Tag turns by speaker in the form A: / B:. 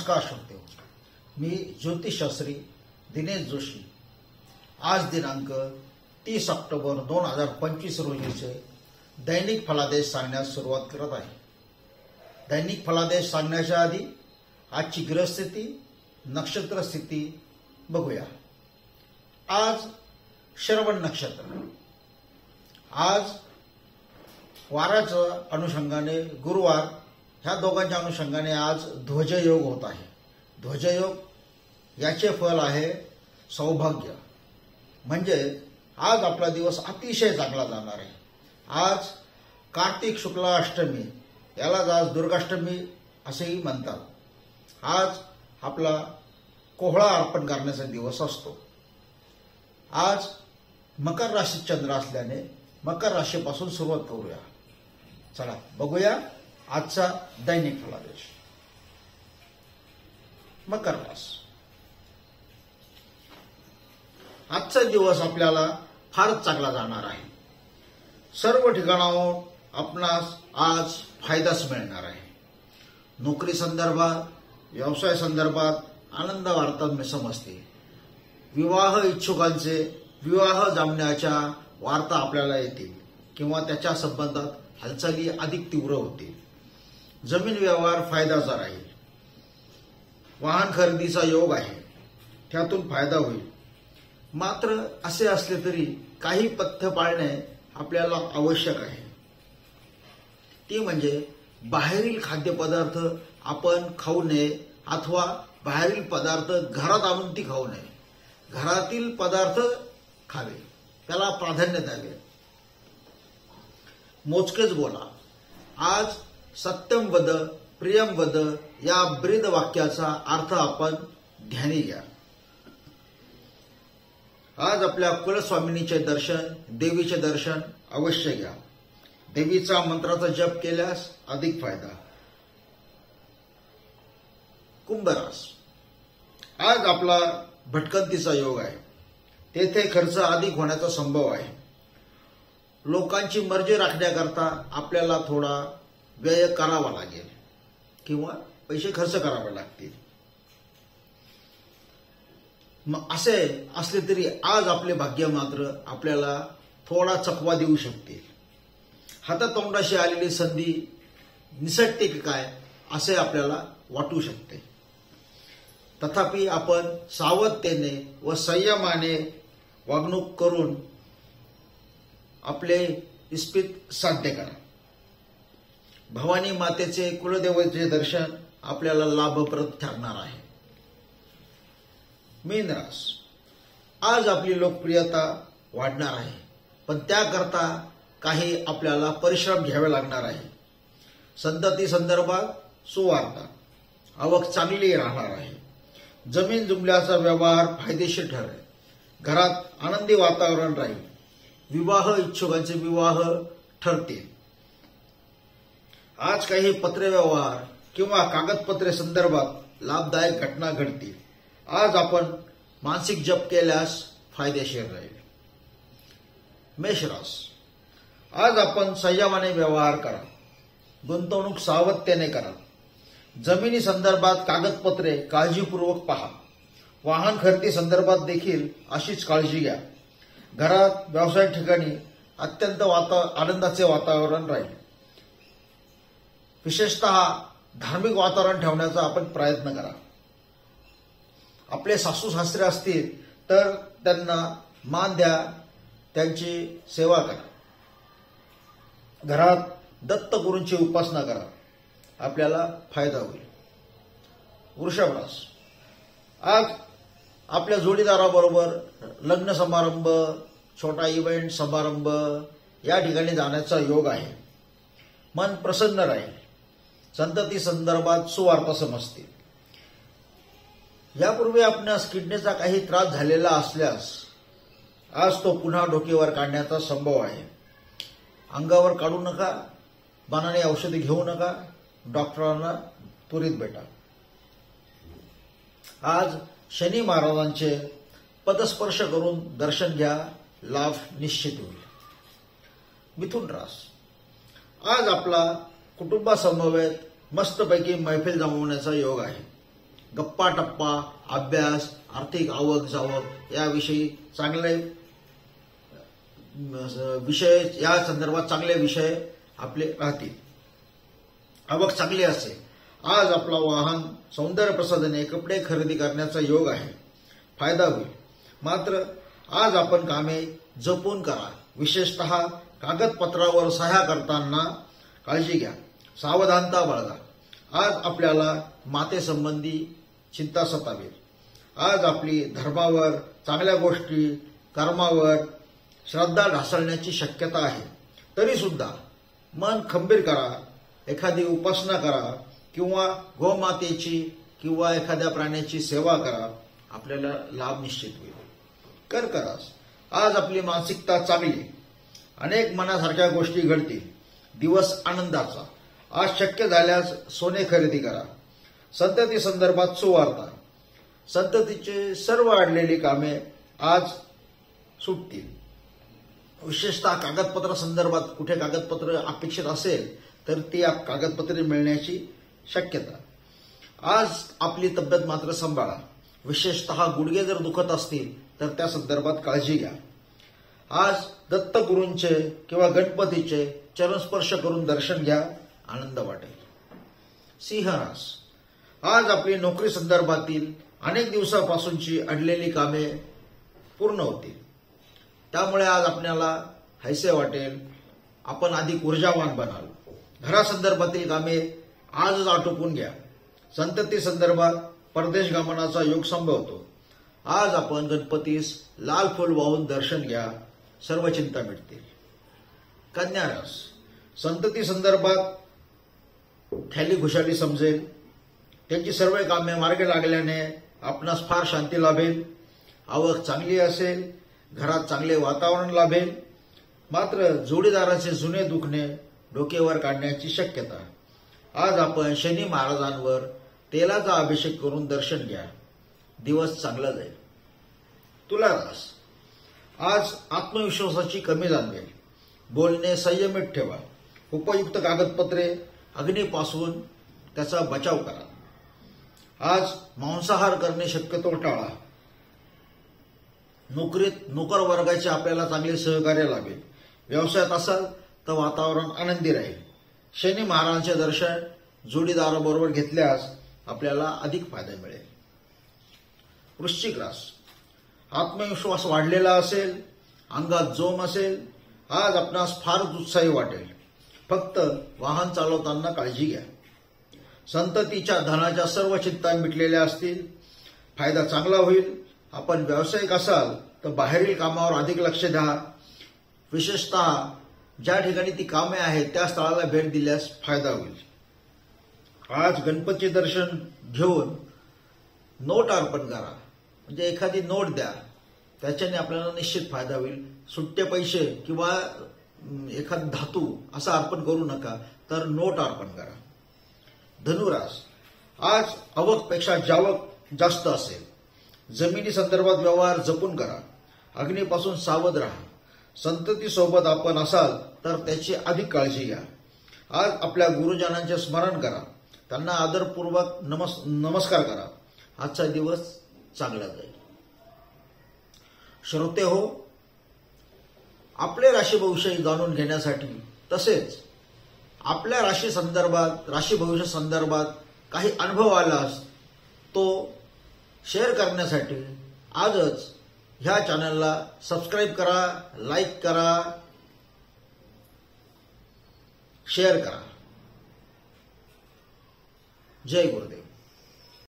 A: नमस्कार श्रोते, मी ज्योतिषशास्त्री दिनेश जोशी। आज दिनांक 30 ऑक्टोबर 2025 रोजीचे दैनिक फलादेश सांगण्यास सुरुवात करत आहे। दैनिक फलादेश सांगण्याच्या आधी आजची ग्रहस्थिती, नक्षत्र स्थिती बघूया। आज श्रवण नक्षत्र, आज वाराच्या अनुषंगाने गुरुवार ह्या दोघांच्या अनुषंगाने आज ध्वजयोग होत आहे। ध्वजयोग याचे फल आहे सौभाग्य, म्हणजे आज आपला दिवस अतिशय चांगला जाणार आहे। आज कार्तिक शुक्ल अष्टमी, यालाच आज दुर्गाष्टमी असेही म्हणतात। आज आपला कोहळा अर्पण करण्याचा दिवस असतो। आज मकर राशीत चंद्र असल्याने मकर राशीपासून सुरुवात करूया। चला बघूया आजचा दैनिक फलादेश। मकर राशी, आजचा दिवस आपल्याला फारच चांगला जाणार आहे। सर्व ठिकाणावर आपणास आज फायदाच मिळणार आहे। नोकरी संदर्भात, व्यवसाय संदर्भात आनंद वार्ता समजते। विवाह इच्छुकांचे विवाह जमण्याच्या वार्ता आपल्याला येतील किंवा त्याच्या संबंधात हालचाली अधिक तीव्र होतील। जमीन व्यवहार फायद्याचा राहील। वाहन खरेदीचा योग आहे, त्यातून फायदा होईल। मात्र असे असले तरी काही पथ्य पाळणे आपल्याला आवश्यक आहे। ती म्हणजे बाहेरील खाद्यपदार्थ आपण खाऊ नये अथवा बाहेरील पदार्थ घरात आणून ती खाऊ नये। घरातील पदार्थ खावे, त्याला प्राधान्य द्यावे। मोजकेच बोला। आज सत्यम वद प्रियम वद या ब्रीद वाक्याचा अर्थ आपण ध्यानी घ्या। आज आपल्या कुलस्वामिनीचे दर्शन, देवीचे दर्शन अवश्य घ्या। देवीचा मंत्राचा जप केल्यास अधिक फायदा। कुंभ रास, आज आपला भटकंतीचा योग आहे। तेथे खर्च अधिक होण्याचा संभव आहे। लोकांची मर्जी राखण्याकरता आपल्याला थोडा व्यय करावा लागेल किंवा पैसे खर्च करावे लागतील। मग असे असले तरी आज आपले भाग्य मात्र आपल्याला थोडा चकवा देऊ शकते। हातातोंडाशी आलेली संधी निसटते की काय असे आपल्याला वाटू शकते। तथापि आपण सावधतेने व संयमाने वागणूक करून आपले इस्पित साध्य करा। भवानी मातेचे कुलदेवतेचे दर्शन आपल्याला लाभप्रद ठरणार आहे। मीन रास, आज आपली लोकप्रियता वाढणार आहे, पण त्याकरता काही आपल्याला परिश्रम घ्यावे लागणार आहे। संतती संदर्भात सुवार्ता, आवक चांगली राहणार आहे। जमीन जुमल्याचा व्यवहार फायदेशीर ठरेल। घरात आनंदी वातावरण राहील। विवाह इच्छुकांचे विवाह ठरतील। आज काही पत्रव्यवहार किंवा कागदपत्रे संदर्भात लाभदायक घटना घडतील। आज आपण मानसिक जप केल्यास फायदेशीर राहील। मेषरास, आज आपण संयमाने व्यवहार करा। गुंतवणूक सावधतेने करा। जमिनी संदर्भात कागदपत्रे काळजीपूर्वक पहा। वाहन खरेदी संदर्भात देखील अशीच काळजी घ्या। घरात, व्यवसाय ठिकाणी अत्यंत आनंदाचे वातावरण राहील। विशेषतः धार्मिक वातावरण ठेवण्याचा आपण प्रयत्न करा। आपले सासू सासरे असतील तर त्यांना मान द्या, त्यांची सेवा करा। घरात दत्तगुरूंची उपासना करा, आपल्याला फायदा होईल। वृषभ रास, आज आपल्या जोडीदाराबरोबर लग्न समारंभ, छोटा इव्हेंट समारंभ या ठिकाणी जाण्याचा योग आहे। मन प्रसन्न राहील। संतती संदर्भात सुवार्ता समजतील। यापूर्वी आपणास किडनीचा काही त्रास झालेला असल्यास आज तो पुन्हा डोकेवर काढण्याचा संभव आहे। अंगावर काढू नका, मनाने औषधी घेऊ नका, डॉक्टरांना त्वरित भेटा। आज शनी महाराजांचे पदस्पर्श करून दर्शन घ्या, लाभ निश्चित होईल। मिथुन रास, आज आपला कुटुंबासमवेत मस्तपैकी मैफिल जमवण्याचा योग आहे। गप्पा टप्पा, अभ्यास, आर्थिक आवक जावक याविषयी चांगले विषय, या संदर्भात चांगले विषय आपले राहतील. आवक चांगली असेल. आज आपला वाहन सौंदर्य प्रसाधने, कपडे खरेदी करण्याचा योग आहे. फायदा होईल. मात्र आज आपण कामे जपून करा. विशेषतः कागदपत्रावर सह्या करताना काळजी घ्या. सावधानता बाळगा. आज आपल्याला मातेसंबंधी चिंता सतावेल. आज आपली धर्मावर, चांगल्या गोष्टी, कर्मावर श्रद्धा ढासळण्याची शक्यता आहे. तरी सुद्धा मन खंबीर करा. एखादी उपासना करा किंवा गोमातेची किंवा एखाद्या प्राण्याची सेवा करा. आपल्याला लाभ निश्चित होईल. कर्क रास. आज आपली मानसिकता चांगली. अनेक मनासारख्या गोष्टी घडतील. दिवस आनंदाचा. आज शक्य झाल्यास सोने खरेदी करा. संतती संदर्भात सुवार्ता. संततीचे सर्व अडलेली कामे आज सुटतील. विशेषतः कागदपत्र संदर्भात कुठे कागदपत्र अपेक्षित असेल तर ती कागदपत्रे मिळण्याची शक्यता. आज आपली तब्येत मात्र सांभाळा. विशेषतः गुडघे जर दुखत असतील तर त्या संदर्भात काळजी घ्या. आज दत्तगुरूंचे किंवा गणपतीचे चरणस्पर्श करून दर्शन घ्या. आनंद वाटेल. सिंह रास. आज आपली नोकरी संदर्भातील अनेक दिवसापासूनची अडलेली कामे पूर्ण होतील. त्यामुळे आज आपल्याला हैसे वाटेल. आपण अधिक ऊर्जावान बनाल. घरासंदर्भातील कामे आजच आटोपून घ्या. संतती संदर्भात परदेश गमनाचा योग संभवतो. आज आपण गणपतीस लाल फूल वाहून दर्शन घ्या. सर्व चिंता मिटतील. कन्या रास. संतती संदर्भात थैली खुशाली समजेल. त्यांची सर्व कामे मार्गी लागल्याने आपणास फार शांती लाभेल. आवक चांगली असेल. घरात चांगले वातावरण लाभेल. मात्र जोडीदाराचे जुने दुखणे डोक्यावर काढण्याची शक्यता. आज आपण शनी महाराजांवर तेलाचा अभिषेक करून दर्शन घ्या. दिवस चांगला जाईल. तुला रास. आज आत्मविश्वासाची कमी जाणवेल. बोलणे संयमित ठेवा. उपयुक्त कागदपत्रे, अग्नीपासून त्याचा बचाव करा. आज मांसाहार करणे शक्यतो टाळा. नोकरीत नोकर वर्गाचे आपल्याला चांगले सहकार्य लाभेल. व्यवसायात असाल तर वातावरण आनंदी राहील. शनी महाराजांचे दर्शन जोडीदाराबरोबर घेतल्यास आपल्याला अधिक फायदा मिळेल. वृश्चिक रास. आत्मविश्वास वाढलेला असेल. अंगात जोम असेल. आज आपणास फारच उत्साही वाटेल. फक्त वाहन चालवताना काळजी घ्या. संततीच्या धनाच्या सर्व चिंता मिटलेल्या असतील. फायदा चांगला होईल. आपण व्यावसायिक असाल तर बाहेरील कामावर अधिक लक्ष द्या. विशेषतः ज्या ठिकाणी ती कामे आहेत त्या स्थळाला भेट दिल्यास फायदा होईल. आज गणपती दर्शन घेऊन नोट अर्पण करा. म्हणजे एखादी नोट द्या. त्याच्याने आपल्याला निश्चित फायदा होईल. सुट्टे पैसे किंवा एखाद धातू असं अर्पण करू नका, तर नोट अर्पण करा. धनुरास. आज आवकपेक्षा जावक जास्त असेल. जमिनी संदर्भात व्यवहार जपून करा. अग्नीपासून सावध राहा. संततीसोबत आपण असाल तर त्याची अधिक काळजी घ्या. आज आपल्या गुरुजनांचे स्मरण करा. त्यांना आदरपूर्वक नमस्कार करा. आजचा दिवस चांगला जाईल. श्रोते हो, आपले राशी भविष्य जाणून घेण्यासाठी तसेच आपल्या राशी संदर्भात, राशी भविष्य संदर्भात काही अनुभव आलास तो शेअर करण्यासाठी आजच ह्या चॅनलला सबस्क्राईब करा, लाईक करा, शेअर करा. जय गुरुदेव.